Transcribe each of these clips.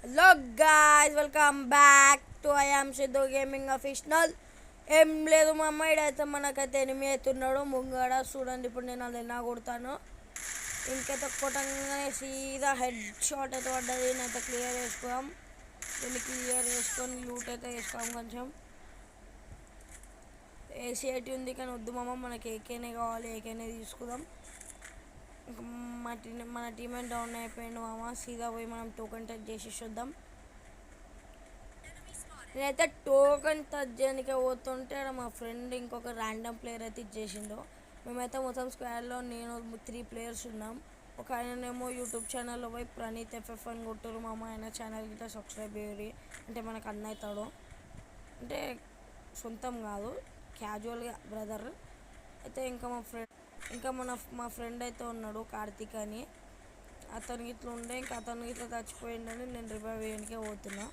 Hello guys, welcome back to I am Siddhu gaming official. ఏం లేదు మా అమ్మ, ఇడైతే మనకైతే ఎనిమి అవుతున్నాడు ముంగడ చూడండి. ఇప్పుడు నేను అది ఎలా కొడతాను. ఇంకైతే కొట్టంగానే సీదా హెడ్ షాట్ అయితే పడ్డది. నేనైతే క్లియర్ చేసుకోం. దీన్ని క్లియర్ చేసుకొని లూట్ అయితే వేసుకోం. కొంచెం ఏసీఐటీ ఉంది కానీ వద్దు మామ, మనకి ఏకేనే కావాలి. ఏకేనే తీసుకుందాం. మన టీమేట్ డౌన్ అయిపోయింది మామ. సీదా పోయి మనం టోకెన్ టచ్ చేసి చూద్దాం. నేనైతే టోకెన్ టచ్ చేయడానికి పోతుంటే మా ఫ్రెండ్ ఇంకొక ర్యాండమ్ ప్లేయర్ అయితే ఇచ్చేసిండు. మేమైతే మొత్తం స్క్వాడ్లో నేను 3 ప్లేయర్స్ ఉన్నాం. ఒక ఆయననేమో యూట్యూబ్ ఛానల్లో పోయి ప్రణీత్ ఎఫ్ఎఫ్ అని కొట్టారు మామ. ఆయన ఛానల్ గిట్లా సబ్స్క్రైబ్ చేయరు. అంటే మనకు అన్న అవుతాడు, అంటే సొంతం కాదు, క్యాజువల్గా బ్రదర్. అయితే ఇంకా మా ఫ్రెండ్ అయితే ఉన్నాడు కార్తీక్ అని. అతనికి ఇట్లా ఉండే, ఇంకా అతనికి ఇట్లా చచ్చిపోయిందని నేను రివైవ్ చేయడానికే పోతున్నా.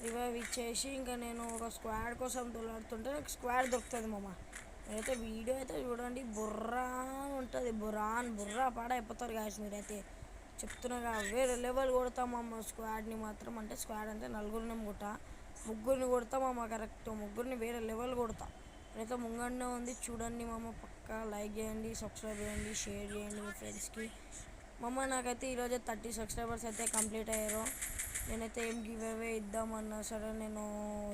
రివైవ్ ఇచ్చేసి ఇంకా నేను ఒక స్క్వాడ్ కోసం తోలాడుతుంటే నాకు స్క్వాడ్ దొరుకుతుంది మామ. మీరైతే వీడియో అయితే చూడండి, బుర్రా ఉంటుంది. బుర్రా పాడైపోతారు గాయస్. మీరైతే చెప్తున్నాగా వేరే లెవెల్ కొడతామమ్మ స్క్వాడ్ని మాత్రం. అంటే స్క్వాడ్ అంటే నలుగురిని కొడతా, ముగ్గురిని కొడతామమ్మ. కరెక్ట్ ముగ్గురిని వేరే లెవెల్ కొడతా. అయితే ముంగడనే ఉంది చూడండి మామ. పక్కా లైక్ చేయండి, సబ్స్క్రైబ్ చేయండి, షేర్ చేయండి మీ ఫ్రెండ్స్కి. మమ్మ నాకైతే ఈరోజు 30 సబ్స్క్రైబర్స్ అయితే కంప్లీట్ అయ్యారు. నేనైతే ఏం గివ్ అవే ఇద్దామన్నా సరే నేను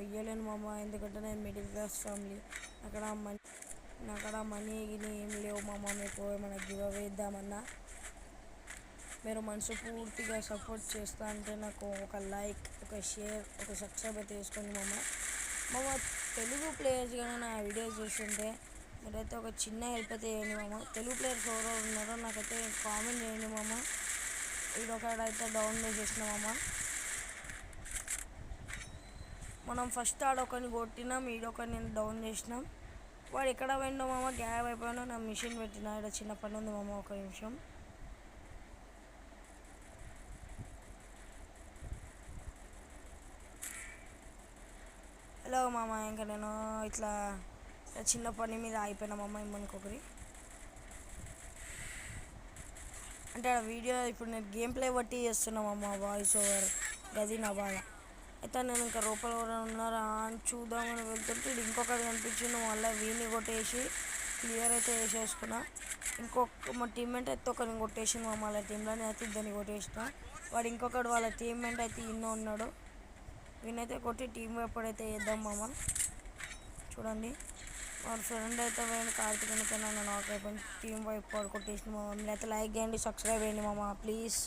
ఇవ్వలేను మామ. ఎందుకంటే నేను మిడిల్ క్లాస్ ఫ్యామిలీ. అక్కడ మనీ గిని ఏం లేవు మామ. మీకు ఏమైనా గివ్ అవే ఇద్దామన్నా మీరు మనసు పూర్తిగా సపోర్ట్ చేస్తా అంటే నాకు ఒక లైక్, ఒక షేర్, ఒక సబ్స్క్రైబ్ అయితే వేసుకోండి మామ. తెలుగు ప్లేయర్స్ కానీ నా వీడియోస్ చూస్తుంటే మీరైతే ఒక చిన్న హెల్ప్ అయితే చేయండి మామ. తెలుగు ప్లేయర్స్ ఎవరెవరు ఉన్నారో నాకైతే కామెంట్ చేయండి మామ. ఈడొకడైతే డౌన్ చేసేసినాం మామ. మనం ఫస్ట్ ఆడొకరిని కొట్టినాం, ఈడొకరిని డౌన్ చేసినాం. వాడు ఎక్కడ పోయిండో మామ, గ్యాప్ అయిపోయినా నా మిషన్ పెట్టిన. ఇక్కడ చిన్న పని ఉంది మామ, ఒక నిమిషం. హలో మామ, ఇంకా నేను ఇట్లా చిన్న పని మీద అయిపోయినా మామ. ఏమనుకోకరి. అంటే ఆ వీడియో ఇప్పుడు నేను గేమ్ ప్లే బట్టి చేస్తున్నామమ్మ, వాయిస్ ఓవర్. అది నా బాధ. అయితే నేను ఇంకా లోపల ఎవరైనా ఉన్నారా అని చూద్దామని వెళ్తుంటే ఇంకొకటి కనిపించింది. మళ్ళీ వీడిని కొట్టేసి క్లియర్ అయితే వేసేసుకున్నా. మా టీమ్మేట్ అయితే ఒకరిని కొట్టేసింది మా వాళ్ళ టీంలోనే అయితే ఇద్దరిని కొట్టేసిన. వాడు ఇంకొకటి వాళ్ళ టీమ్మేట్ అయితే ఇన్నో ఉన్నాడు. వీనైతే కొట్టి టీం ఎప్పుడైతే వేద్దాం మామ. చూడండి వాళ్ళ ఫ్రెండ్ అయితే పోయిన కార్తీక్ అయితే నన్ను నాక్ అయిపోయింది. టీం వైపు కొట్టేసిన మామ. మీరైతే లైక్ చేయండి, సబ్స్క్రైబ్ చేయండి మామ ప్లీజ్.